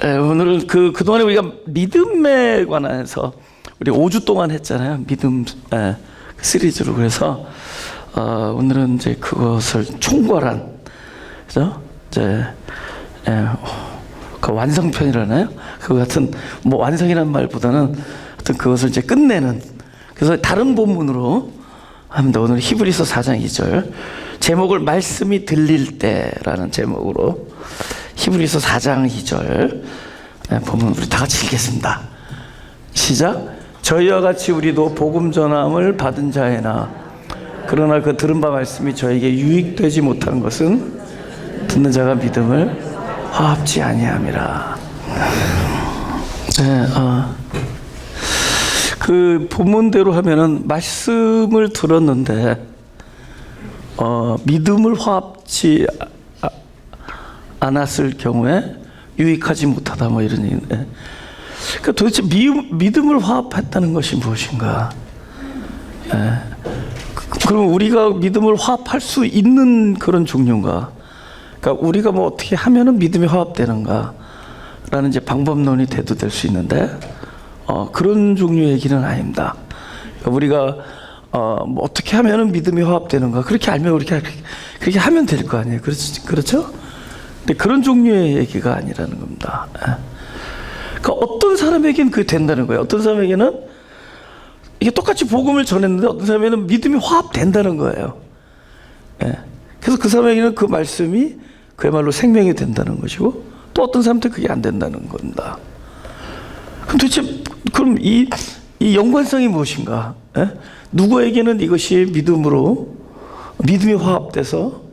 오늘은 그동안에 우리가 믿음에 관해서 우리 5주 동안 했잖아요. 믿음 시리즈로. 그래서 오늘은 이제 그것을 총괄한, 그죠? 이제 그 완성편이라나요? 그 같은 뭐 완성이라는 말보다는 하여튼 그것을 이제 끝내는. 그래서 다른 본문으로 합니다. 오늘 히브리서 4장 2절 제목을 말씀이 들릴 때라는 제목으로 히브리서 4장 2절 보면 우리 다 같이 읽겠습니다. 시작. 저희와 같이 우리도 복음 전함을 받은 자에나 그러나 그 들은 바 말씀이 저에게 유익되지 못한 것은 듣는 자가 믿음을 화합지 아니함이라. 그 본문대로 하면은 말씀을 들었는데 믿음을 화합지 않았을 경우에 유익하지 못하다, 뭐 이런 얘기인데, 그러니까 도대체 믿음을 화합했다는 것이 무엇인가? 그럼 우리가 믿음을 화합할 수 있는 그런 종류인가? 그러니까 우리가 뭐 어떻게 하면은 믿음이 화합되는가? 라는 이제 방법론이 돼도 될 수 있는데, 그런 종류의 얘기는 아닙니다. 우리가 뭐 어떻게 하면은 믿음이 화합되는가? 그렇게 알면 그렇게 하면 될 거 아니에요. 그렇죠? 근데 그런 종류의 얘기가 아니라는 겁니다. 그러니까 어떤 사람에게는 그게 된다는 거예요. 어떤 사람에게는 이게 똑같이 복음을 전했는데 어떤 사람에게는 믿음이 화합된다는 거예요. 그래서 그 사람에게는 그 말씀이 그야말로 생명이 된다는 것이고, 또 어떤 사람한테 그게 안 된다는 겁니다. 그럼 도대체 그럼 이 연관성이 무엇인가? 누구에게는 이것이 믿음이 화합돼서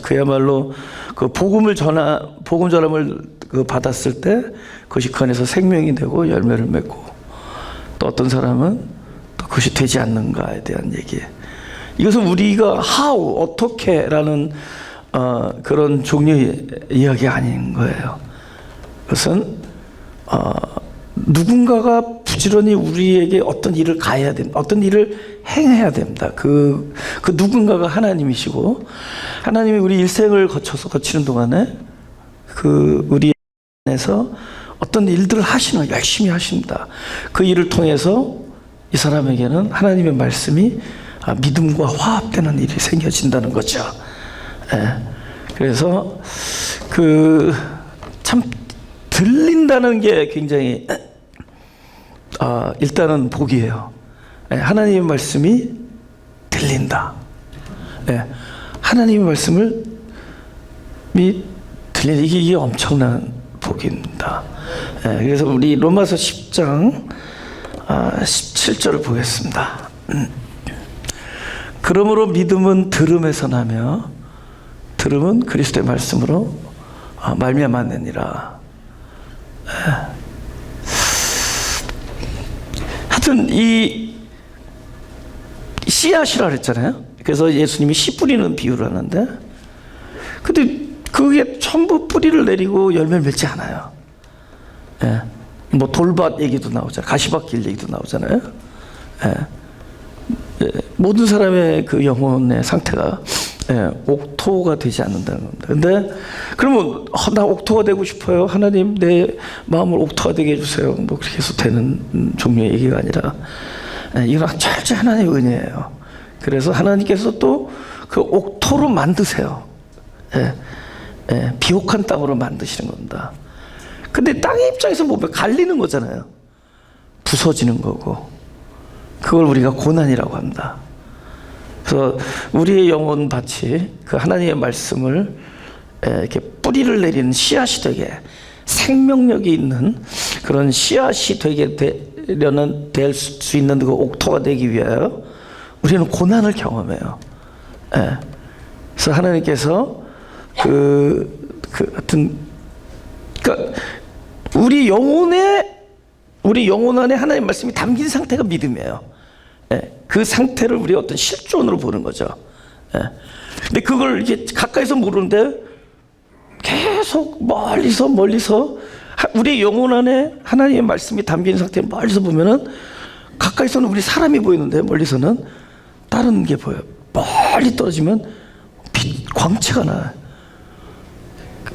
그야말로 그 복음 전함을 받았을 때 그것이 그 안에서 생명이 되고 열매를 맺고, 또 어떤 사람은 또 그것이 되지 않는가에 대한 얘기. 이것은 우리가 어떻게라는 그런 종류의 이야기가 아닌 거예요. 그것은 누군가가 부지런히 우리에게 어떤 일을 가해야 됩니다. 어떤 일을 행해야 됩니다. 그 누군가가 하나님이시고, 하나님이 우리 일생을 거치는 동안에 우리 안에서 어떤 일들을 열심히 하십니다. 그 일을 통해서 이 사람에게는 하나님의 말씀이 믿음과 화합되는 일이 생겨진다는 거죠. 그래서 참 들린다는 게 굉장히 일단은 복이에요. 하나님의 말씀이 들린다. 하나님의 말씀을 들린다. 이게 엄청난 복입니다. 그래서 우리 로마서 10장 17절을 보겠습니다. 그러므로 믿음은 들음에서 나며 들음은 그리스도의 말씀으로 말미암았느니라. 하여튼 이 씨앗이라 그랬잖아요. 그래서 예수님이 씨 뿌리는 비유를 하는데, 근데 그게 전부 뿌리를 내리고 열매를 맺지 않아요. 뭐 돌밭 얘기도 나오잖아요. 가시밭길 얘기도 나오잖아요. 모든 사람의 그 영혼의 상태가 옥토가 되지 않는다는 겁니다. 근데 그러면 나 옥토가 되고 싶어요. 하나님 내 마음을 옥토가 되게 해주세요. 뭐 그렇게 해서 되는 종류의 얘기가 아니라, 이건 철저히 하나님의 은혜예요. 그래서 하나님께서 또 그 옥토로 만드세요. 비옥한 땅으로 만드시는 겁니다. 근데 땅의 입장에서 보면 갈리는 거잖아요. 부서지는 거고, 그걸 우리가 고난이라고 합니다. 그래서 우리의 영혼 밭이 그 하나님의 말씀을 이렇게 뿌리를 내리는 씨앗이 되게, 생명력이 있는 그런 씨앗이 되게 될 수 있는 그 옥토가 되기 위하여 우리는 고난을 경험해요. 그래서 하나님께서 하여튼 그러니까 우리 영혼 안에 하나님의 말씀이 담긴 상태가 믿음이에요. 그 상태를 우리 어떤 실존으로 보는 거죠. 근데 그걸 이게 가까이서 모르는데 계속 멀리서 우리 영혼 안에 하나님의 말씀이 담긴 상태를 멀리서 보면은, 가까이서는 우리 사람이 보이는데 멀리서는 다른 게 보여요. 멀리 떨어지면 광채가 나요.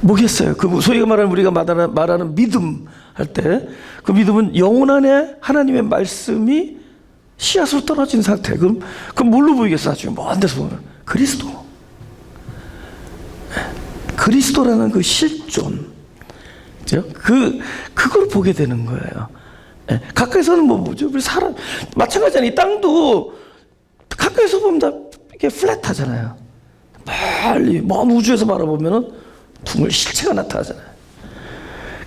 뭐겠어요? 그 소위가 말하는 우리가 말하는 믿음 할 때 그 믿음은 영혼 안에 하나님의 말씀이 씨앗으로 떨어진 상태. 그럼 뭘로 보이겠어? 나중에 먼 데서 보면 그리스도. 그리스도라는 그 실존, 그걸 보게 되는 거예요. 가까이서는 뭐죠? 우리 사람 마찬가지잖아요. 이 땅도 가까이서 보면 다 이렇게 플랫하잖아요. 멀리 먼 우주에서 바라보면은 둥글 실체가 나타나잖아요.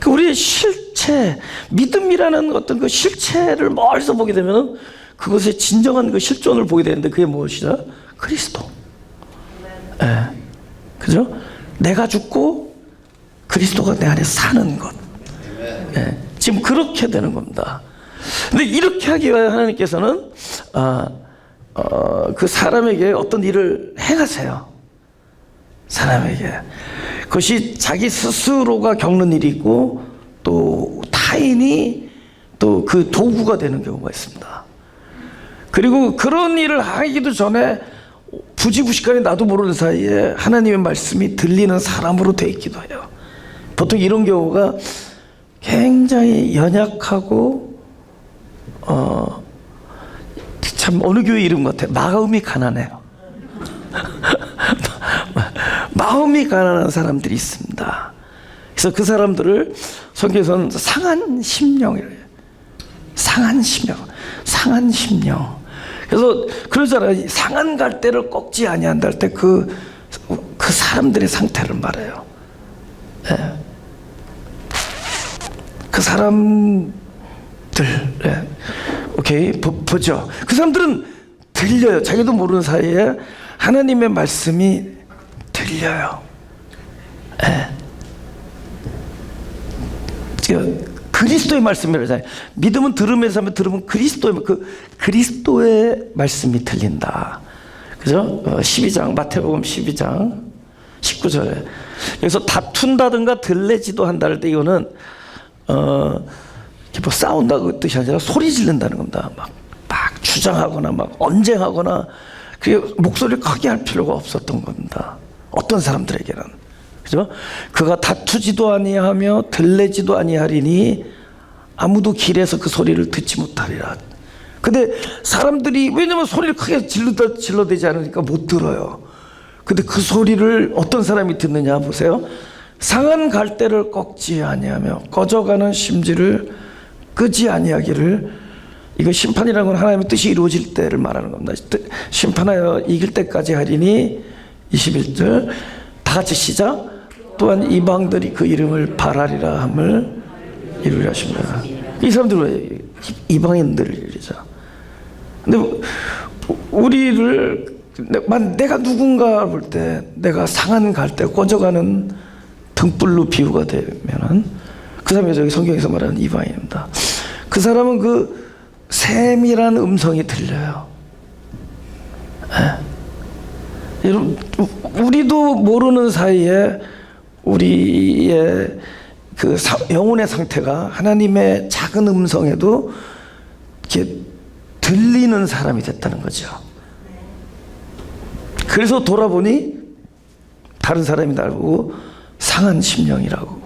그 우리의 실체, 믿음이라는 어떤 그 실체를 멀리서 보게 되면은 그것의 진정한 그 실존을 보게 되는데 그게 무엇이죠? 그리스도. 그죠? 내가 죽고 그리스도가 내 안에 사는 것. 지금 그렇게 되는 겁니다. 근데 이렇게 하기 위해 하나님께서는 그 사람에게 어떤 일을 행하세요. 사람에게. 그것이 자기 스스로가 겪는 일이 있고 또 타인이 또 그 도구가 되는 경우가 있습니다. 그리고 그런 일을 하기도 전에 부지구식간에 나도 모르는 사이에 하나님의 말씀이 들리는 사람으로 되어 있기도 해요. 보통 이런 경우가 굉장히 연약하고 참 어느 교회 이름 같아요. 마음이 가난해요. 마음이 가난한 사람들이 있습니다. 그래서 그 사람들을 성경에서는 상한 심령이래요. 상한 심령. 그래서 그러잖아요. 상한 갈대를 꺾지 아니한다 할 때 그 사람들의 상태를 말해요. 그 사람들, 오케이, 보죠. 그 사람들은 들려요. 자기도 모르는 사이에 하나님의 말씀이 들려요. 그리스도의 말씀이라잖아요. 믿음은 들음에서 하면 들으면 그리스도의 말씀이 들린다. 그죠? 12장, 마태복음 12장 19절에. 여기서 다툰다든가 들레지도 한다 할 때 이거는 뭐 싸운다 그 뜻이 아니라 소리 지른다는 겁니다. 막 주장하거나 막 언쟁하거나 그게 목소리를 크게 할 필요가 없었던 겁니다. 어떤 사람들에게는. 그죠? 그가 다투지도 아니하며 들레지도 아니하리니 아무도 길에서 그 소리를 듣지 못하리라. 근데 사람들이 왜냐면 소리를 크게 질러대지 않으니까 못 들어요. 근데 그 소리를 어떤 사람이 듣느냐 보세요. 상한 갈대를 꺾지 아니하며 꺼져가는 심지를 끄지 아니하기를. 이거 심판이라는 건 하나님의 뜻이 이루어질 때를 말하는 겁니다. 심판하여 이길 때까지 하리니 21절 다 같이 시작. 또한 이방들이 그 이름을 바라리라 함을 이루려 하십니다. 이 사람들은 왜 이방인들이죠. 근데 우리를 내가 누군가 볼 때 내가 상한 갈대 꺼져가는 등불로 비유가 되면은 그 사람이 저기 성경에서 말하는 이방인입니다. 그 사람은 그 세밀한 음성이 들려요. 여러분, 우리도 모르는 사이에 우리의 그 영혼의 상태가 하나님의 작은 음성에도 이렇게 들리는 사람이 됐다는 거죠. 그래서 돌아보니 다른 사람이 날 보고 상한 심령이라고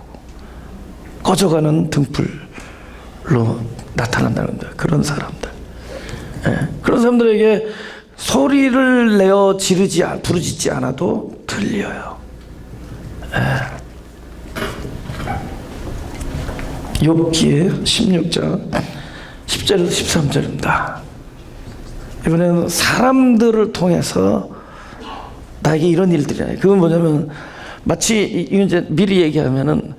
꺼져가는 등불로 나타난다는 거예요. 그런 사람들. 그런 사람들에게 소리를 내어 부르짖지 않아도 들려요. 욥기 16장 10절에서 13절입니다. 이번에는 사람들을 통해서 나에게 이런 일들이야. 그건 뭐냐면 마치 이제 미리 얘기하면은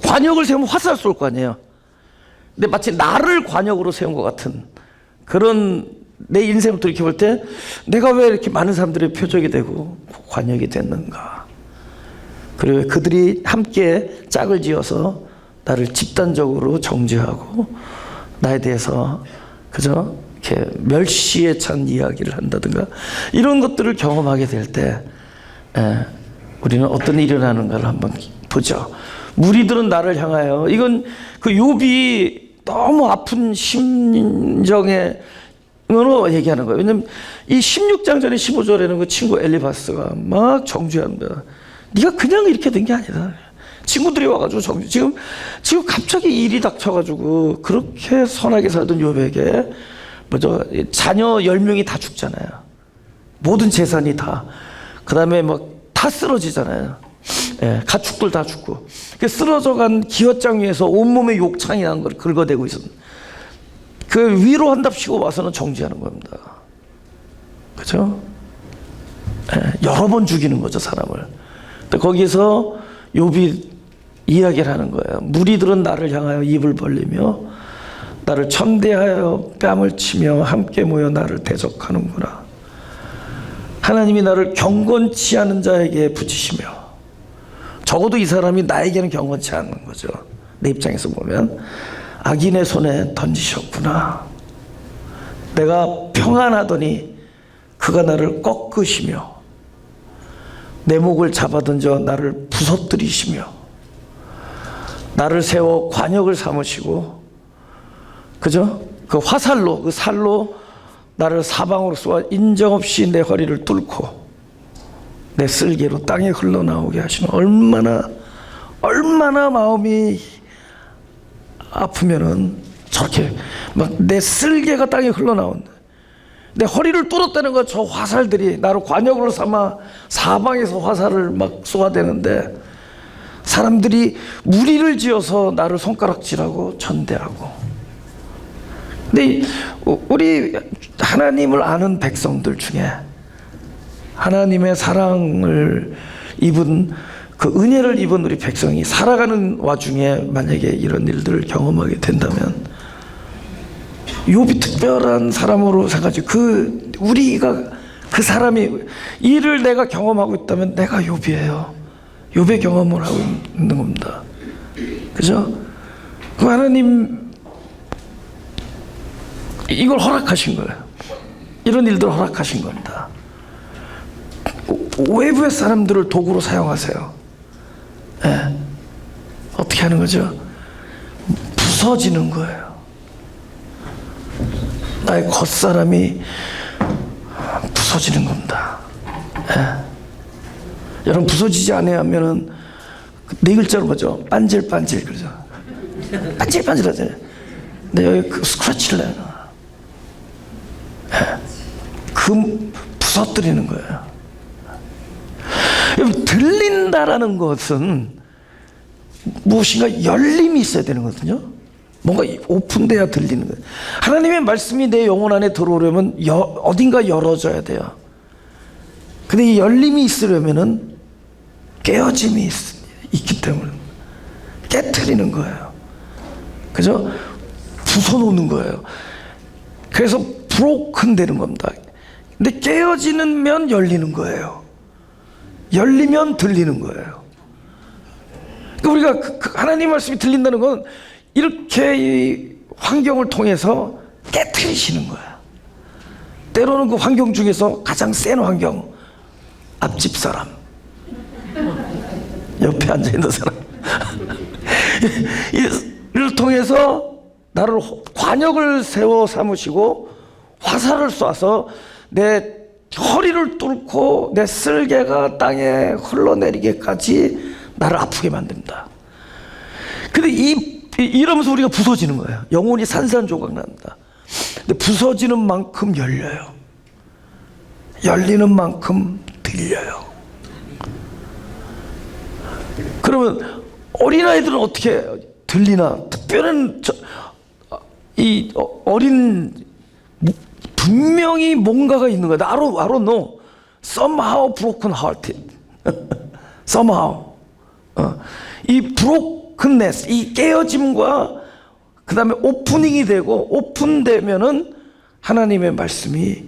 관역을 세우면 화살 쏠 거 아니에요. 근데 마치 나를 관역으로 세운 것 같은 그런 내 인생을 돌이켜볼 때 내가 왜 이렇게 많은 사람들의 표적이 되고 관역이 됐는가. 그리고 그들이 함께 짝을 지어서 나를 집단적으로 정죄하고 나에 대해서 그저 이렇게 멸시에 찬 이야기를 한다든가 이런 것들을 경험하게 될 때 우리는 어떤 일이 일어나는가를 한번 보죠. 무리들은 나를 향하여, 이건 그 욥이 너무 아픈 심정에 으로 얘기하는 거예요. 왜냐면 이 16장 전에 15절에는 그 친구 엘리바스가 막 정죄합니다. 네가 그냥 이렇게 된 게 아니다. 친구들이 와가지고 지금 갑자기 일이 닥쳐가지고 그렇게 선하게 살던 욥에게 자녀 10명이 다 죽잖아요. 모든 재산이 다. 그 다음에 막 다 쓰러지잖아요. 예, 가축들 다 죽고. 쓰러져간 기어장 위에서 온몸에 욕창이 난 걸 긁어대고 있었. 그 위로한답시고 와서는 정지하는 겁니다. 그죠? 예, 여러 번 죽이는 거죠, 사람을. 근데 거기서 욥이 이야기를 하는 거예요. 무리들은 나를 향하여 입을 벌리며 나를 천대하여 뺨을 치며 함께 모여 나를 대적하는구나. 하나님이 나를 경건치 않은 자에게 붙이시며, 적어도 이 사람이 나에게는 경건치 않은 거죠. 내 입장에서 보면 악인의 손에 던지셨구나. 내가 평안하더니 그가 나를 꺾으시며 내 목을 잡아던져 나를 부서뜨리시며 나를 세워 관역을 삼으시고, 그죠? 그 화살로, 그 살로 나를 사방으로 쏘아 인정없이 내 허리를 뚫고 내 쓸개로 땅에 흘러나오게 하시는. 얼마나 마음이 아프면은 저렇게 막 내 쓸개가 땅에 흘러나온다. 내 허리를 뚫었다는 건 저 화살들이 나를 관역으로 삼아 사방에서 화살을 막 쏘아대는데, 사람들이 무리를 지어서 나를 손가락질하고 전대하고. 근데 우리 하나님을 아는 백성들 중에 하나님의 사랑을 입은, 그 은혜를 입은 우리 백성이 살아가는 와중에 만약에 이런 일들을 경험하게 된다면, 욥이 특별한 사람으로 생각하지. 우리가 그 사람이 이를 내가 경험하고 있다면 내가 욥이에요. 욥의 경험을 하고 있는 겁니다. 그죠? 그 하나님 이걸 허락하신 거예요. 이런 일들을 허락하신 겁니다. 외부의 사람들을 도구로 사용하세요. 네. 어떻게 하는 거죠? 부서지는 거예요. 나의 겉사람이 부서지는 겁니다. 네. 여러분, 부서지지 않으면은 네 글자로 뭐죠? 반질반질, 그러죠? 반질반질 하잖아요. 근데 여기 그 스크래치를 해요. 그 부서뜨리는 거예요. 여러분, 들린다라는 것은 무엇인가 열림이 있어야 되는 거거든요. 뭔가 오픈돼야 들리는 거예요. 하나님의 말씀이 내 영혼 안에 들어오려면 어딘가 열어져야 돼요. 근데 이 열림이 있으려면은 깨어짐이 있기 때문에 깨트리는 거예요. 그죠? 부숴놓는 거예요. 그래서 브로큰 되는 겁니다. 근데 깨어지면 열리는 거예요. 열리면 들리는 거예요. 그러니까 우리가 하나님 말씀이 들린다는 건 이렇게 이 환경을 통해서 깨트리시는 거야. 때로는 그 환경 중에서 가장 센 환경, 앞집 사람, 옆에 앉아있는 사람 이를 통해서 나를 관역을 세워 삼으시고 화살을 쏴서 내 허리를 뚫고 내 쓸개가 땅에 흘러내리게까지 나를 아프게 만듭니다. 근데 이러면서 우리가 부서지는 거예요. 영혼이 산산조각 납니다. 근데 부서지는 만큼 열려요. 열리는 만큼 들려요. 그러면 어린아이들은 어떻게 들리나? 특별한 어린, 분명히 뭔가가 있는 거야. I don't know. Somehow broken hearted. Somehow. 이 brokenness, 이 깨어짐과 그 다음에 오프닝이 되고, 오픈되면은 하나님의 말씀이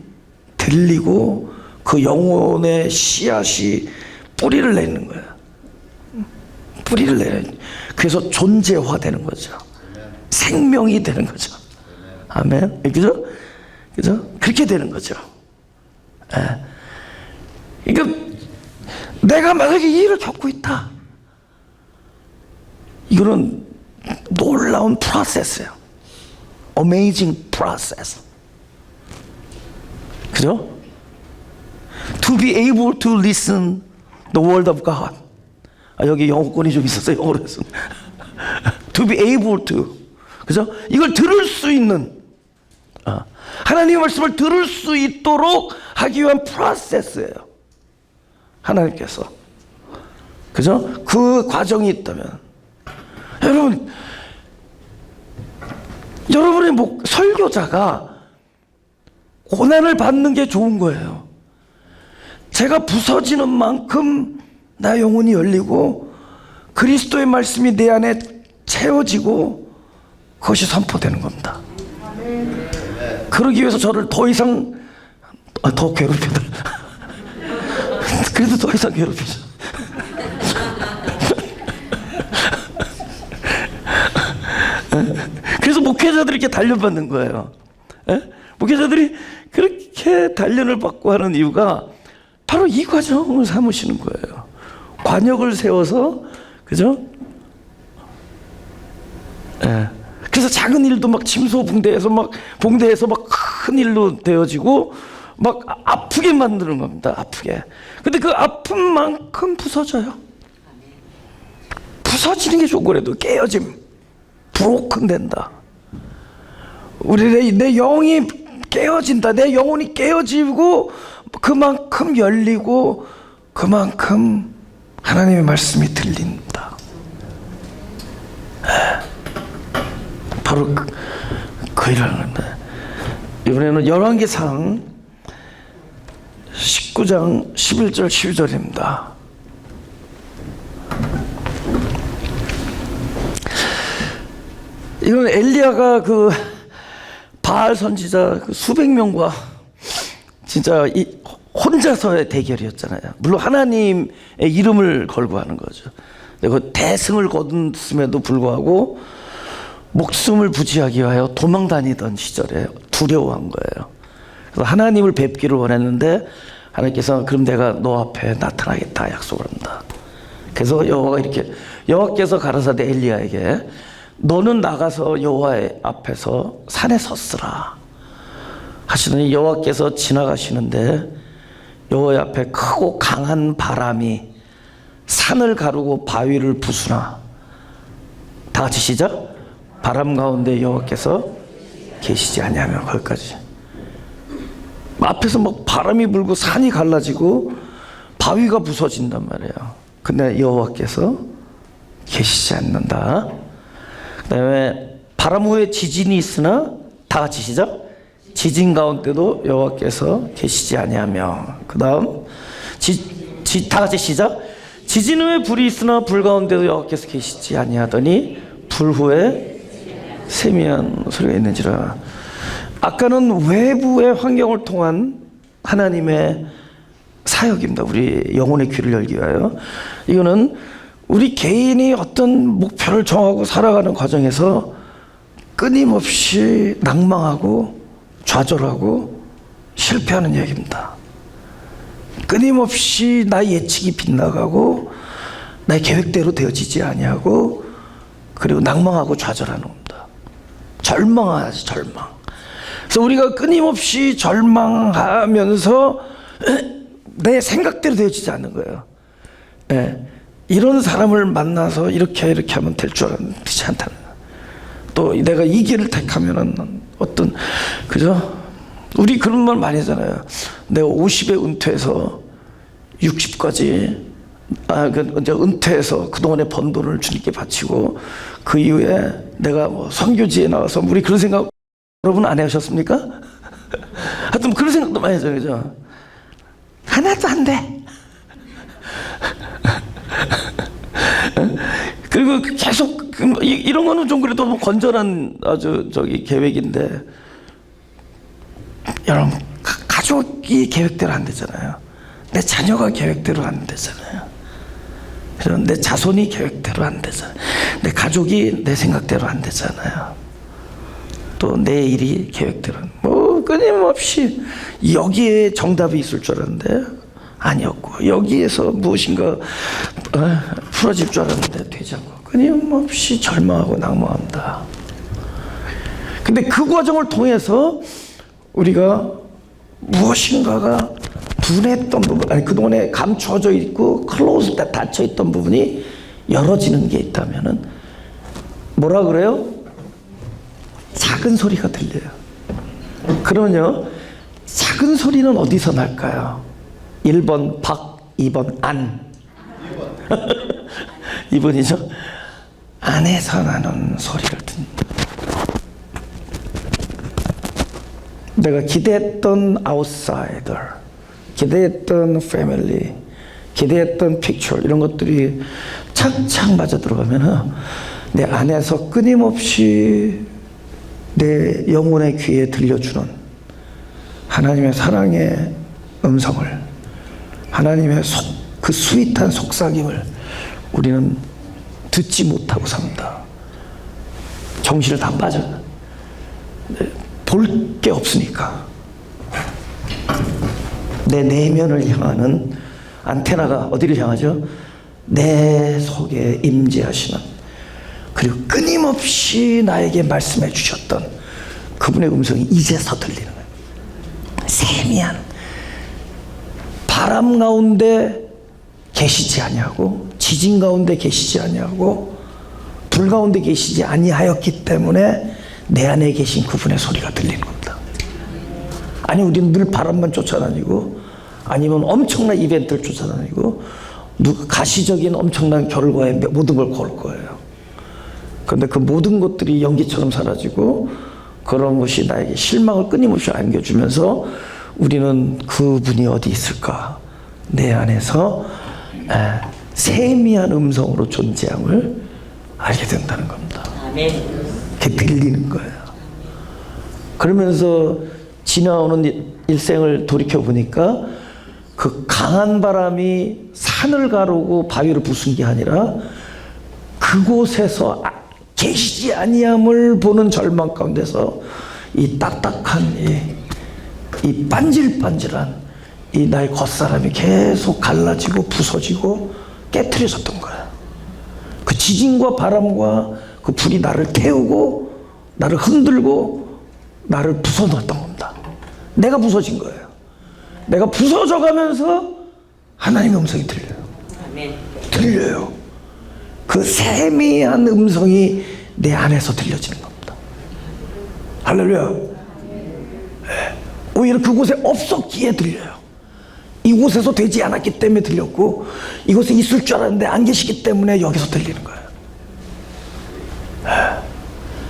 들리고 그 영혼의 씨앗이 뿌리를 내는 거야. 뿌리를 내요. 그래서 존재화되는 거죠. 생명이 되는 거죠. 아멘. 그죠? 그죠? 그렇게 되는 거죠. 예. 그러니까 내가 만약에 이 일을 겪고 있다. 이거는 놀라운 프로세스예요. Amazing process. 그죠? To be able to listen the word of God. 여기 영어권이 좀 있었어요. 영어로 해서 to be able to, 그죠? 이걸 들을 수 있는, 하나님의 말씀을 들을 수 있도록 하기 위한 프로세스예요. 하나님께서, 그죠? 그 과정이 있다면, 여러분의 설교자가 고난을 받는 게 좋은 거예요. 제가 부서지는 만큼 나 영혼이 열리고 그리스도의 말씀이 내 안에 채워지고 그것이 선포되는 겁니다. 그러기 위해서 저를 더 이상 더 괴롭히다. 그래도 더 이상 괴롭히죠. 그래서 목회자들이 이렇게 단련받는 거예요. 목회자들이 그렇게 단련을 받고 하는 이유가 바로 이 과정을 삼으시는 거예요. 관역을 세워서, 그죠? 그래서 작은 일도 막 침소봉대해서 막 큰 일로 되어지고 막 아프게 만드는 겁니다. 아프게. 근데 그 아픈 만큼 부서져요. 부서지는 게 좋은 거라도 깨어짐, 브로큰 된다. 내 영이 깨어진다. 내 영혼이 깨어지고 그만큼 열리고 그만큼 하나님의 말씀이 들린다. 바로 그 일을 하는 거예요. 이번에는 열왕기상 19장 11절 12절입니다. 이건 엘리야가 그 바알 선지자 그 수백 명과 진짜 혼자서의 대결이었잖아요. 물론 하나님의 이름을 걸고 하는 거죠. 그 대승을 거뒀음에도 불구하고 목숨을 부지하기 위하여 도망 다니던 시절에 두려워한 거예요. 그래서 하나님을 뵙기를 원했는데 하나님께서 그럼 내가 너 앞에 나타나겠다 약속을 한다. 그래서 여호와께서 가라사대 엘리야에게 너는 나가서 여호와의 앞에서 산에 섰으라 하시더니 여호와께서 지나가시는데 여호와의 앞에 크고 강한 바람이 산을 가르고 바위를 부수나, 다 같이 시작. 바람 가운데 여호와께서 계시지 아니하며, 거기까지. 앞에서 막 바람이 불고 산이 갈라지고 바위가 부서진단 말이에요. 근데 여호와께서 계시지 않는다. 그 다음에 바람 후에 지진이 있으나, 다 같이 시작. 지진 가운데도 여호와께서 계시지 아니하며, 그 다음 다 같이 시작. 지진 후에 불이 있으나 불 가운데도 여호와께서 계시지 아니하더니 불 후에 세미한 소리가 있는지라. 아까는 외부의 환경을 통한 하나님의 사역입니다. 우리 영혼의 귀를 열기 위하여. 이거는 우리 개인이 어떤 목표를 정하고 살아가는 과정에서 끊임없이 낭망하고 좌절하고 실패하는 얘기입니다. 끊임없이 나의 예측이 빗나가고 나의 계획대로 되어지지 아니하고, 그리고 낭망하고 좌절하는 겁니다. 절망하지, 절망. 그래서 우리가 끊임없이 절망하면서 내 생각대로 되어지지 않는 거예요. 이런 사람을 만나서 이렇게 하면 될 줄 알았는데 그렇지 않다는 거예요. 또 내가 이 길을 택하면은 어떤, 그죠? 우리 그런 말 많이 하잖아요. 내가 50에 은퇴해서 60까지 이제 은퇴해서 그동안에 번 돈을 주님께 바치고 그 이후에 내가 뭐 선교지에 나와서, 우리 그런 생각 여러분 안 해보셨습니까? 하여튼 그런 생각도 많이 하죠, 그죠? 하나도 안 돼. 그리고 계속 이런 거는 좀 그래도 뭐 건전한 아주 계획인데, 여러분 가족이 계획대로 안 되잖아요. 내 자녀가 계획대로 안 되잖아요. 내 자손이 계획대로 안 되잖아요. 내 가족이 내 생각대로 안 되잖아요. 또 내 일이 계획대로, 뭐 끊임없이 여기에 정답이 있을 줄 알았는데 아니었고, 여기에서 무엇인가 풀어질 줄 알았는데 되지 않고, 끊임없이 절망하고 낭망합니다. 근데 그 과정을 통해서 우리가 무엇인가가 둔했던 부분, 그동안에 감춰져 있고 클로즈 닫혀 있던 부분이 열어지는 게 있다면은 뭐라 그래요? 작은 소리가 들려요. 그러면요, 작은 소리는 어디서 날까요? 1번 박, 2번 안. 2번이죠. 안에서 나는 소리를 듣는다. 내가 기대했던 아웃사이더, 기대했던 패밀리, 기대했던 픽처, 이런 것들이 착착 맞아 들어가면 내 안에서 끊임없이 내 영혼의 귀에 들려주는 하나님의 사랑의 음성을, 하나님의 그 스윗한 속삭임을 우리는 듣지 못하고 삽니다. 정신을 다 빠져. 볼 게 없으니까. 내 내면을 향하는 안테나가 어디를 향하죠? 내 속에 임재하시는, 그리고 끊임없이 나에게 말씀해 주셨던 그분의 음성이 이제서 들리는 거예요. 세미한 바람 가운데 계시지 아니하고, 지진 가운데 계시지 아니하고, 불 가운데 계시지 아니하였기 때문에 내 안에 계신 그분의 소리가 들리는 겁니다. 아니, 우리는 늘 바람만 쫓아다니고, 아니면 엄청난 이벤트를 쫓아다니고, 가시적인 엄청난 결과에 모든 걸 걸 거예요. 그런데 그 모든 것들이 연기처럼 사라지고, 그런 것이 나에게 실망을 끊임없이 안겨주면서 우리는 그분이 어디 있을까? 내 안에서 세미한 음성으로 존재함을 알게 된다는 겁니다. 그게 들리는 거예요. 그러면서 지나오는 일생을 돌이켜보니까 그 강한 바람이 산을 가르고 바위를 부순 게 아니라 그곳에서 계시지 아니함을 보는 절망 가운데서 이 딱딱한 이 반질반질한 이 나의 겉사람이 계속 갈라지고 부서지고 깨트려졌던 거야. 그 지진과 바람과 그 불이 나를 태우고 나를 흔들고 나를 부숴놓았던 겁니다. 내가 부서진 거예요. 내가 부서져 가면서 하나님의 음성이 들려요. 들려요. 그 세미한 음성이 내 안에서 들려지는 겁니다. 할렐루야. 네. 오히려 그곳에 없었기에 들려요. 이곳에서 되지 않았기 때문에 들렸고, 이곳에 있을 줄 알았는데 안 계시기 때문에 여기서 들리는 거예요. 네.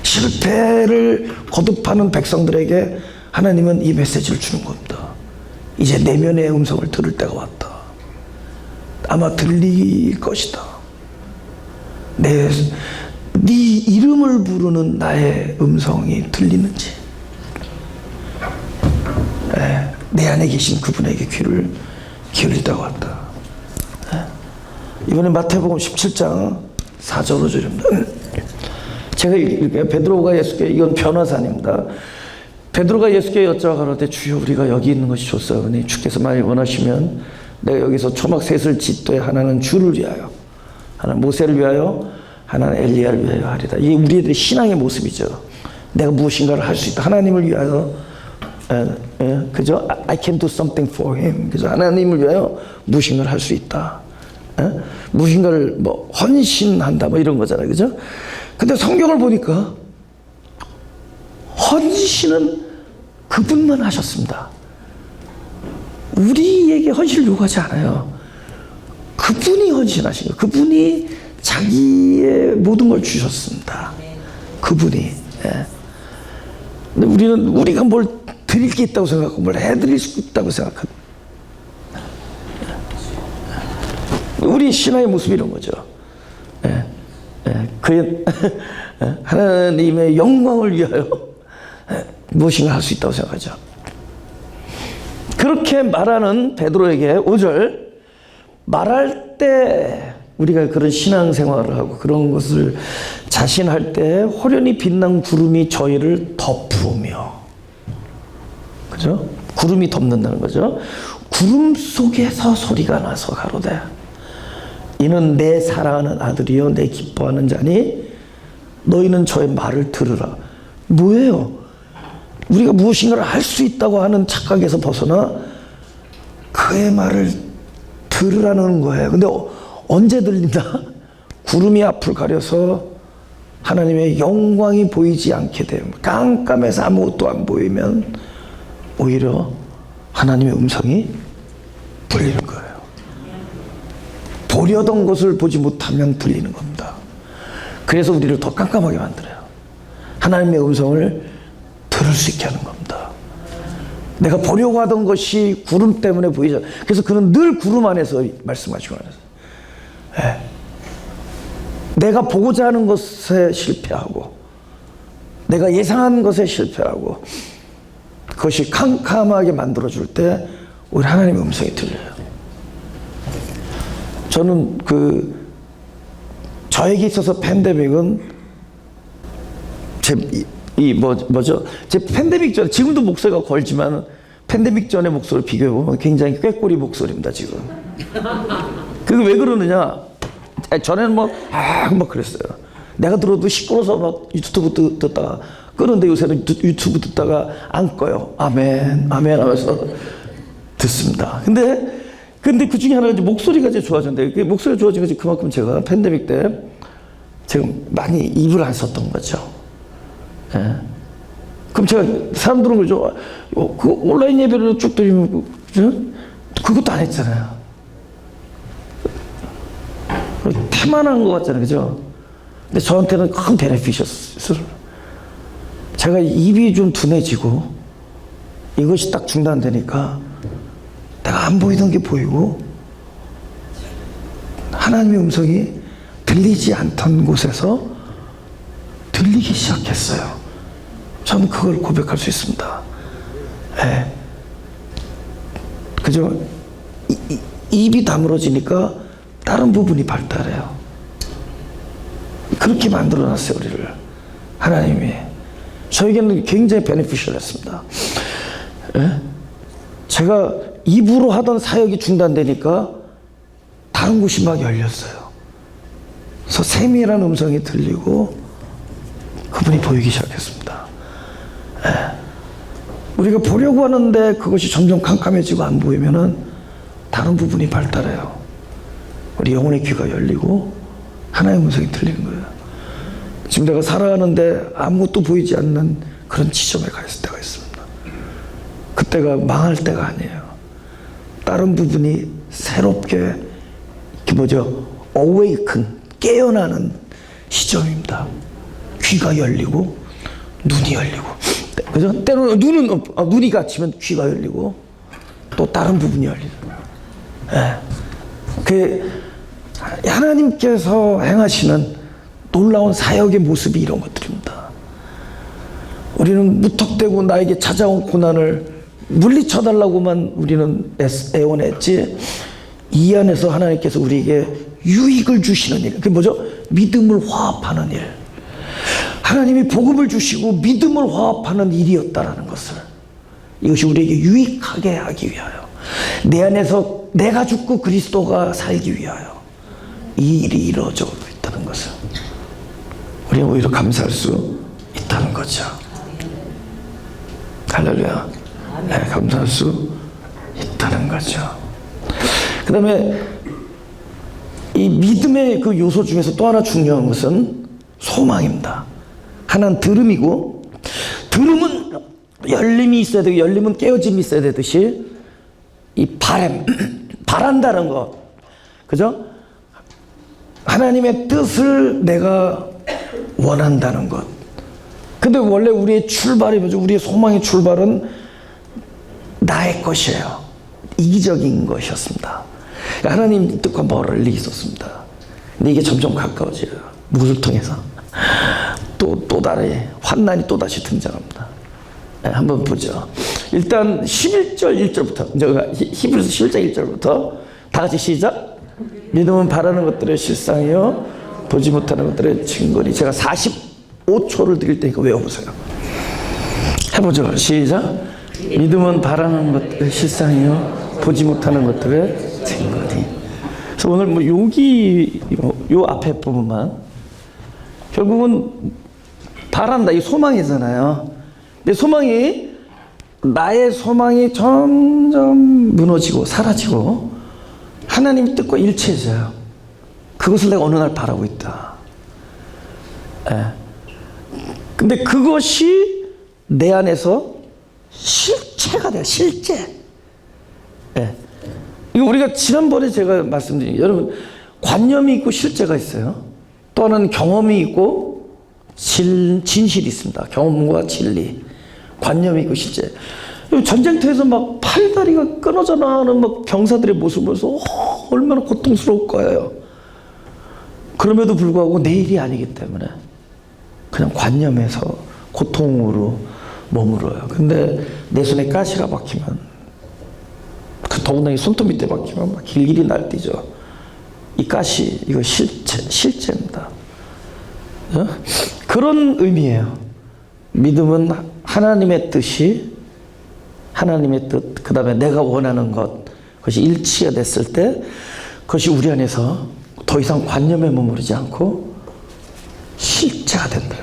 실패를 거듭하는 백성들에게 하나님은 이 메시지를 주는 겁니다. 이제 내면의 음성을 들을 때가 왔다. 아마 들릴 것이다. 네 이름을 부르는 나의 음성이 들리는지, 내 안에 계신 그분에게 귀를 기울일 때가 왔다. 이번에 마태복음 17장 4절 5절입니다. 제가 읽을게요. 베드로가 예수께, 이건 변화산입니다. 베드로가 예수께 여쭤가로되 주여 우리가 여기 있는 것이 좋사오니 주께서 만일 원하시면 내가 여기서 초막 셋을 짓되 하나는 주를 위하여, 하나는 모세를 위하여, 하나는 엘리야를 위하여 하리다. 이게 우리들의 신앙의 모습이죠. 내가 무엇인가를 할 수 있다. 하나님을 위하여, 그죠? I can do something for him. 그죠? 하나님을 위하여 무엇인가를 할 수 있다. 무엇인가를 뭐 헌신한다, 뭐 이런 거잖아요. 그죠? 근데 성경을 보니까 헌신은 그분만 하셨습니다. 우리에게 헌신을 요구하지 않아요. 그분이 헌신하신 거예요. 그분이 자기의 모든 걸 주셨습니다. 그분이. 근데 우리는 우리가 뭘 드릴 게 있다고 생각하고 뭘 해드릴 수 있다고 생각합니다. 우리 신앙의 모습이 이런 거죠. 그의 하나님의 영광을 위하여 무엇인가 할 수 있다고 생각하죠. 그렇게 말하는 베드로에게 5절, 말할 때 우리가 그런 신앙생활을 하고 그런 것을 자신할 때 호련히 빛난 구름이 저희를 덮으며, 그죠? 구름이 덮는다는 거죠. 구름 속에서 소리가 나서 가로되 이는 내 사랑하는 아들이요 내 기뻐하는 자니 너희는 저의 말을 들으라. 뭐예요? 우리가 무엇인가를 할 수 있다고 하는 착각에서 벗어나 그의 말을 들으라는 거예요. 근데 언제 들린다? 구름이 앞을 가려서 하나님의 영광이 보이지 않게 되면, 깜깜해서 아무것도 안 보이면 오히려 하나님의 음성이 들리는 거예요. 보려던 것을 보지 못하면 들리는 겁니다. 그래서 우리를 더 깜깜하게 만들어요. 하나님의 음성을 들을 수 있게 하는 겁니다. 내가 보려고 하던 것이 구름 때문에 보이지 않아요. 그래서 그는 늘 구름 안에서 말씀하시고 하면서, 내가 보고자 하는 것에 실패하고 내가 예상한 것에 실패하고 그것이 캄캄하게 만들어줄 때 우리 하나님의 음성이 들려요. 저는 저에게 있어서 팬데믹은 제 팬데믹 전에, 지금도 목소리가 걸지만 팬데믹 전의 목소리를 비교해보면 굉장히 꾀꼬리 목소리입니다, 지금. 그게 왜 그러느냐? 전에는 막 그랬어요. 내가 들어도 시끄러워서 막 유튜브 듣다가 끄는데 요새는 유튜브 듣다가 안 꺼요. 아멘, 아멘 하면서 듣습니다. 근데 그 중에 하나가 이제 목소리가 이제 좋아졌는데, 목소리가 좋아진 것이 그만큼 제가 팬데믹 때 제가 많이 입을 안 썼던 거죠. 예. 그럼 제가 사람들은 그죠? 그 온라인 예배를 쭉 드리면 그것도 안 했잖아요. 태만한 것 같잖아요, 그죠? 근데 저한테는 큰 베네핏이었어요. 제가 입이 좀 둔해지고 이것이 딱 중단되니까 내가 안 보이던 게 보이고 하나님의 음성이 들리지 않던 곳에서 들리기 시작했어요. 저는 그걸 고백할 수 있습니다. 예. 그죠? 입이 다물어지니까 다른 부분이 발달해요. 그렇게 만들어놨어요, 우리를. 하나님이. 저에게는 굉장히 베네피셜했습니다. 예? 제가 입으로 하던 사역이 중단되니까 다른 곳이 막 열렸어요. 그래서 세밀한 음성이 들리고 그분이 보이기 시작했습니다. 예. 우리가 보려고 하는데 그것이 점점 캄캄해지고 안 보이면은 다른 부분이 발달해요. 우리 영혼의 귀가 열리고 하나님의 음성이 들리는 거예요. 지금 내가 살아가는데 아무것도 보이지 않는 그런 지점에 가 있을 때가 있습니다. 그때가 망할 때가 아니에요. 다른 부분이 새롭게 awaken, 깨어나는 시점입니다. 귀가 열리고 눈이 열리고, 그죠? 때로는 눈이 갇히면 귀가 열리고 또 다른 부분이 열리는 거예요. 예. 하나님께서 행하시는 놀라운 사역의 모습이 이런 것들입니다. 우리는 무턱대고 나에게 찾아온 고난을 물리쳐달라고만 우리는 애원했지, 이 안에서 하나님께서 우리에게 유익을 주시는 일, 그게 뭐죠? 믿음을 화합하는 일. 하나님이 복음을 주시고 믿음을 화합하는 일이었다라는 것을, 이것이 우리에게 유익하게 하기 위하여, 내 안에서 내가 죽고 그리스도가 살기 위하여 이 일이 이루어져 있다는 것을 우리는 오히려 감사할 수 있다는 거죠. 할렐루야. 네, 감사할 수 있다는 거죠. 그 다음에 이 믿음의 그 요소 중에서 또 하나 중요한 것은 소망입니다. 하나는 들음이고, 들음은 열림이 있어야 되고, 열림은 깨어짐이 있어야 되듯이 이 바란다는 것, 그죠? 하나님의 뜻을 내가 원한다는 것. 근데 원래 우리의 출발이 뭐죠? 우리의 소망의 출발은 나의 것이에요. 이기적인 것이었습니다. 하나님 뜻과 멀리 있었습니다. 근데 이게 점점 가까워져요. 무엇을 통해서? 또 다른 환난이 또 다시 등장합니다. 네, 한번 보죠. 일단 11절 1절부터, 히브리서 11장 1절부터 다 같이 시작. 믿음은 바라는 것들의 실상이요 보지 못하는 것들의 증거니. 제가 45초를 드릴 테니까 외워보세요. 해보죠. 시작. 믿음은 바라는 것들의 실상이요 보지 못하는 것들의 증거니. 그래서 오늘 여기 요 앞에 부분만 결국은 바란다, 이 소망이잖아요. 근데 나의 소망이 점점 무너지고 사라지고 하나님 뜻과 일치해져요. 그것을 내가 어느 날 바라고 있다. 예. 근데 그것이 내 안에서 실체가 돼요. 실제. 예. 이거 우리가 지난번에 제가 말씀드린, 여러분, 관념이 있고 실제가 있어요. 또 하나는 경험이 있고 진실이 있습니다. 경험과 진리. 관념이 있고 실제. 전쟁터에서 막 팔다리가 끊어져 나가는 막 병사들의 모습을 보면서 얼마나 고통스러울 거예요. 그럼에도 불구하고 내일이 아니기 때문에 그냥 관념에서 고통으로 머물어요. 근데 내 손에 가시가 박히면, 그 더군다나 이 손톱 밑에 박히면 막 길길이 날뛰죠. 이 가시, 이거 실제입니다. 그런 의미예요. 믿음은 하나님의 뜻이, 하나님의 뜻, 그 다음에 내가 원하는 것, 그것이 일치가 됐을 때 그것이 우리 안에서 더 이상 관념에 머무르지 않고 실제가 된다.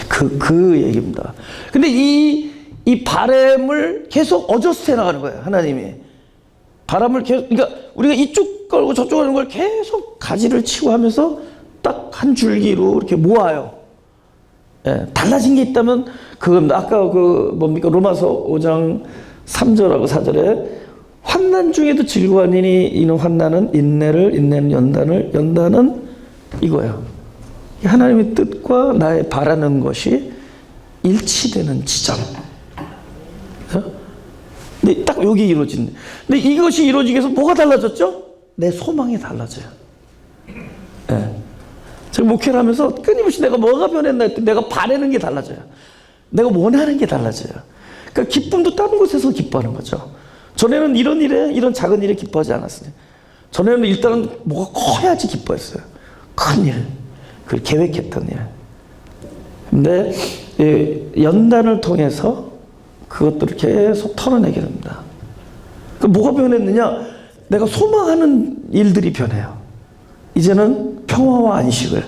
그 얘기입니다. 근데 이 바람을 계속 어저스트 해 나가는 거예요. 하나님이. 바람을 계속, 그러니까 우리가 이쪽 걸고 저쪽 하는 걸 계속 가지를 치고 하면서 딱 한 줄기로 이렇게 모아요. 예, 달라진 게 있다면 그겁니다. 아까 그 뭡니까? 로마서 5장 3절하고 4절에 환난 중에도 즐거워하니 이는 환난은 인내를, 인내는 연단을, 연단은 이거예요. 하나님의 뜻과 나의 바라는 것이 일치되는 지점. 근데 딱 여기 이루어지는. 근데 이것이 이루어지기 위해서 뭐가 달라졌죠? 내 소망이 달라져요. 네. 제가 목회를 하면서 끊임없이 내가 뭐가 변했나 했더니 내가 바라는 게 달라져요. 내가 원하는 게 달라져요. 그러니까 기쁨도 다른 곳에서 기뻐하는 거죠. 전에는 이런 일에, 이런 작은 일에 기뻐하지 않았어요. 전에는 일단은 뭐가 커야지 기뻐했어요. 큰 일, 그걸 계획했던 일. 근데 연단을 통해서 그것들을 계속 털어내게 됩니다. 그 뭐가 변했느냐? 내가 소망하는 일들이 변해요. 이제는 평화와 안식을,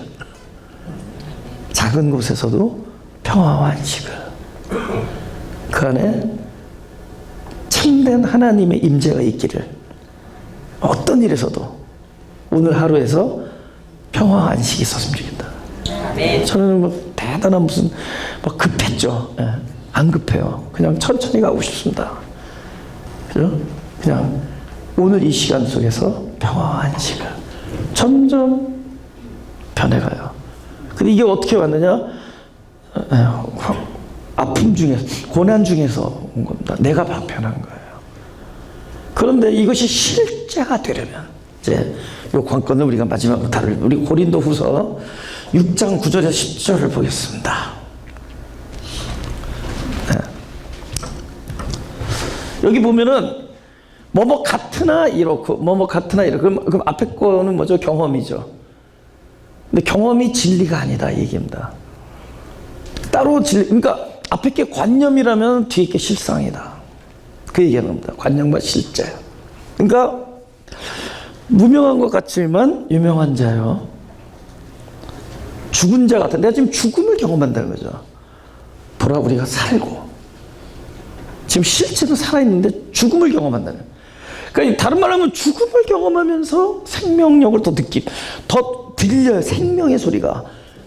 작은 곳에서도 평화와 안식을, 그 안에 참된 하나님의 임재가 있기를, 어떤 일에서도 오늘 하루에서 평화와 안식이 있었으면 좋겠다. 저는 뭐 대단한 무슨 막 급했죠. 예. 안 급해요. 그냥 천천히 가고 싶습니다. 그죠? 그냥 오늘 이 시간 속에서 평화와 안식을 점점 변해가요. 근데 이게 어떻게 왔느냐? 아픔 중에서, 고난 중에서 온 겁니다. 내가 변한 거예요. 그런데 이것이 실제가 되려면, 이제 이 관건을 우리가 마지막으로 다룰, 우리 고린도후서 6장 9절에서 10절을 보겠습니다. 네. 여기 보면은 뭐뭐 같으나 이렇고 뭐뭐 같으나 이렇고, 그럼 앞에 거는 뭐죠? 경험이죠. 근데 경험이 진리가 아니다 이 얘기입니다. 따로 진리, 그러니까 앞에 게 관념이라면 뒤에 게 실상이다. 그 얘기하는 겁니다. 관념과 실제. 그러니까 무명한 것 같지만 유명한 자요. 죽은 자 같은, 내가 지금 죽음을 경험한다는 거죠. 보라, 우리가 살고 지금 실제로 살아있는데 죽음을 경험한다는. 그러니까 다른 말로 하면 죽음을 경험하면서 생명력을 더 들려요. 생명의 소리가.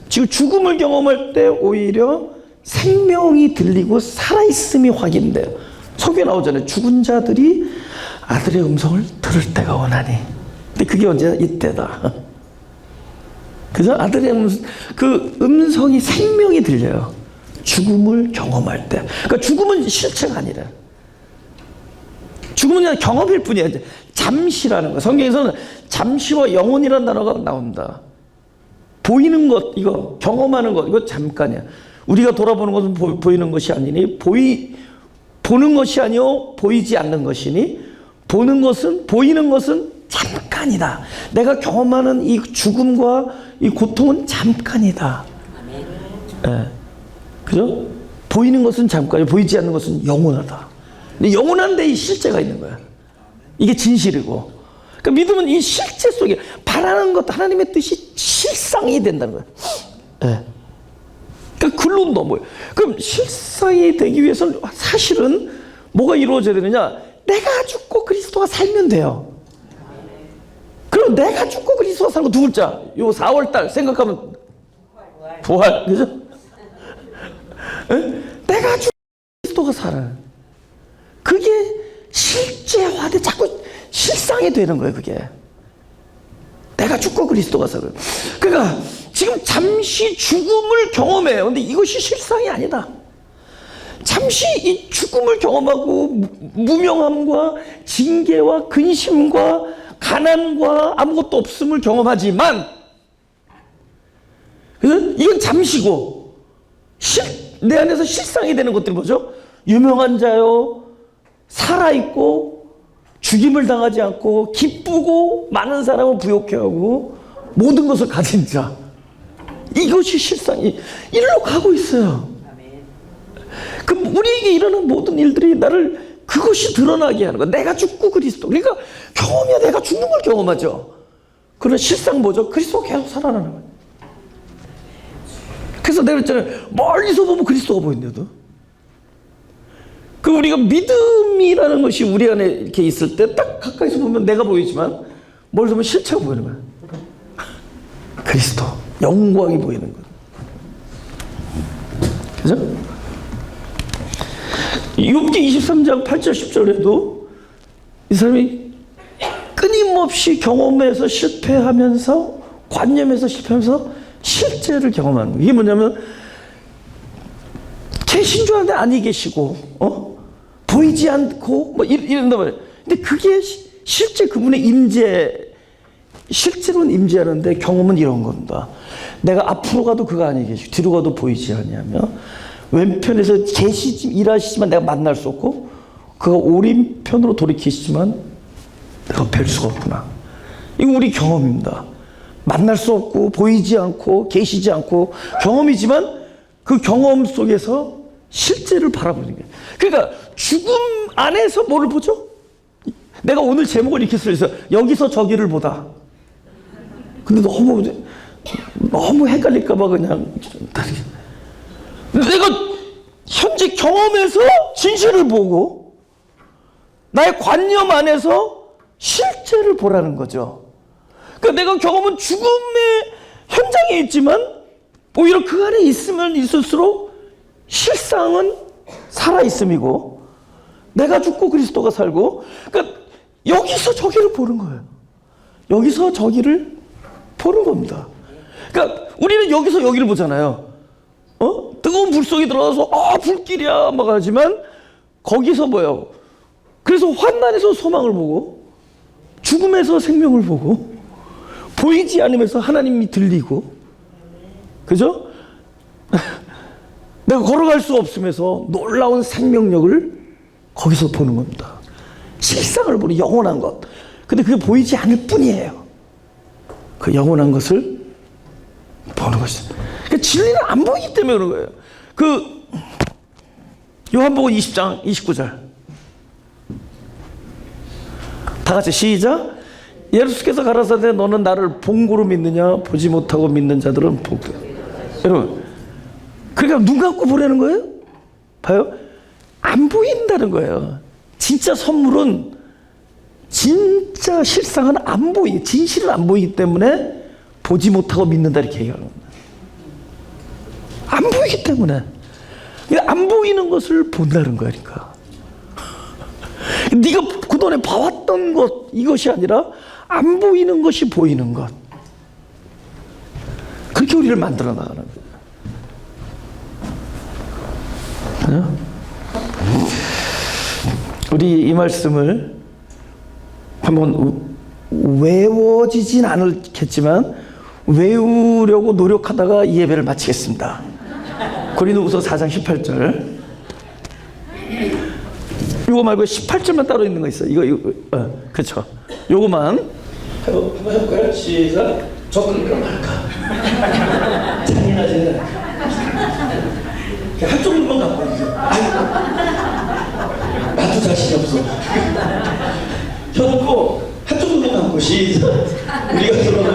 지금 죽음을 경험할 때 오히려 생명이 들리고 살아있음이 확인돼요. 속에 나오잖아요. 죽은 자들이 아들의 음성을 들을 때가 오나니. 근데 그게 언제야? 이때다. 그죠? 아들의 그 음성이 생명이 들려요. 죽음을 경험할 때. 그러니까 죽음은 실체가 아니라. 죽음은 그냥 경험일 뿐이에요. 잠시라는 거. 성경에서는 잠시와 영혼이라는 단어가 나옵니다. 보이는 것, 이거 경험하는 것, 이거 잠깐이야. 우리가 돌아보는 것은 보이는 것이 아니니 보는 것이 아니요 보이지 않는 것이니 보이는 것은 잠깐이다. 내가 경험하는 이 죽음과 이 고통은 잠깐이다. 네. 그죠? 보이는 것은 잠깐이고 보이지 않는 것은 영원하다. 근데 영원한 데 이 실제가 있는 거야. 이게 진실이고. 그러니까 믿음은 이 실제 속에 바라는 것, 하나님의 뜻이 실상이 된다는 거야. 네. 그러니까 글로 넘어요. 그럼 실상이 되기 위해서는 사실은 뭐가 이루어져야 되느냐? 내가 죽고 그리스도가 살면 돼요. 그럼 여러분, 내가 죽고 그리스도가 살고 두 글자. 요 4월달 생각하면 부활, 그죠? 내가 죽고 그리스도가 살아요. 그게 실제화돼, 자꾸 실상이 되는 거예요, 그게. 내가 죽고 그리스도가 살아요. 그러니까 지금 잠시 죽음을 경험해요. 근데 이것이 실상이 아니다. 잠시 이 죽음을 경험하고 무명함과 징계와 근심과 가난과 아무것도 없음을 경험하지만, 이건 잠시고 내 안에서 실상이 되는 것들이 뭐죠? 유명한 자요, 살아있고 죽임을 당하지 않고 기쁘고 많은 사람을 부욕해 하고 모든 것을 가진 자, 이것이 실상이 일로 가고 있어요. 그럼 우리에게 일어난 모든 일들이 나를 그것이 드러나게 하는 거야. 내가 죽고 그리스도. 그러니까 경험이야. 내가 죽는 걸 경험하죠. 그런 실상 뭐죠? 그리스도가 계속 살아나는 거예요. 그래서 내가 그랬잖아요. 멀리서 보면 그리스도가 보인대도. 그 우리가 믿음이라는 것이 우리 안에 이렇게 있을 때 딱 가까이서 보면 내가 보이지만 멀리서 보면 실체가 보이는 거야. 그리스도. 영광이 보이는 거야. 그죠? 욥기 23장 8절 10절에도 이 사람이 끊임없이 경험에서 실패하면서 관념에서 실패하면서 실제를 경험하는 거예요. 이게 뭐냐면 계신 줄 아는데 아니 계시고 보이지 않고 뭐 이런단 말이에요. 근데 그게 실제 그분의 임재, 실제로는 임재하는데 경험은 이런 겁니다. 내가 앞으로 가도 그가 아니 계시고 뒤로 가도 보이지 않냐며 왼편에서 계시지 일하시지만 내가 만날 수 없고 그가 오른편으로 돌이키시지만 내가 뵐 수가 없구나. 이거 우리 경험입니다. 만날 수 없고 보이지 않고 계시지 않고 경험이지만 그 경험 속에서 실제를 바라보는 거예요. 그러니까 죽음 안에서 뭐를 보죠? 내가 오늘 제목을 이렇게 써있어요. 여기서 저기를 보다. 근데 너무 헷갈릴까 봐 그냥 내가 현재 경험에서 진실을 보고 나의 관념 안에서 실제를 보라는 거죠. 그러니까 내가 경험은 죽음의 현장에 있지만 오히려 그 안에 있으면 있을수록 실상은 살아있음이고 내가 죽고 그리스도가 살고, 그러니까 여기서 저기를 보는 거예요. 여기서 저기를 보는 겁니다. 그러니까 우리는 여기서 여기를 보잖아요. 뜨거운 불 속에 들어가서 불길이야 막 하지만 거기서 뭐예요? 그래서 환난에서 소망을 보고 죽음에서 생명을 보고 보이지 않으면서 하나님이 들리고, 그죠? 내가 걸어갈 수 없으면서 놀라운 생명력을 거기서 보는 겁니다. 실상을 보는 영원한 것. 근데 그게 보이지 않을 뿐이에요. 그 영원한 것을 보는 것이죠. 그러니까 진리는 안 보이기 때문에 그런 거예요. 그 요한복음 20장 29절 다 같이 시작. 예수께서 가라사대 너는 나를 본고로 믿느냐 보지 못하고 믿는 자들은 복되다. 여러분, 그러니까 눈 감고 보라는 거예요? 봐요? 안 보인다는 거예요. 진짜 선물은, 진짜 실상은 안 보이고 진실은 안 보이기 때문에 보지 못하고 믿는다 이렇게 얘기하는 겁니다. 안 보이기 때문에. 안 보이는 것을 본다는 거니까. 네가 그동안에 봐왔던 것, 이것이 아니라 안 보이는 것이 보이는 것. 그렇게 우리를 만들어 나가는 거예요. 우리 이 말씀을 한번 외워지진 않겠지만 외우려고 노력하다가 이 예배를 마치겠습니다. 고린도후서 4장 18절. 이거 말고 18절만 따로 있는 거 있어. 이거 그렇죠. 요거만 한번 해볼까요? 시작. 적을까 말까. 잔인하지. 한쪽 눈만 갖고 있어. 나도 자신이 없어. 펴놓고 한쪽 눈만 감고 시작. 우리가 들어가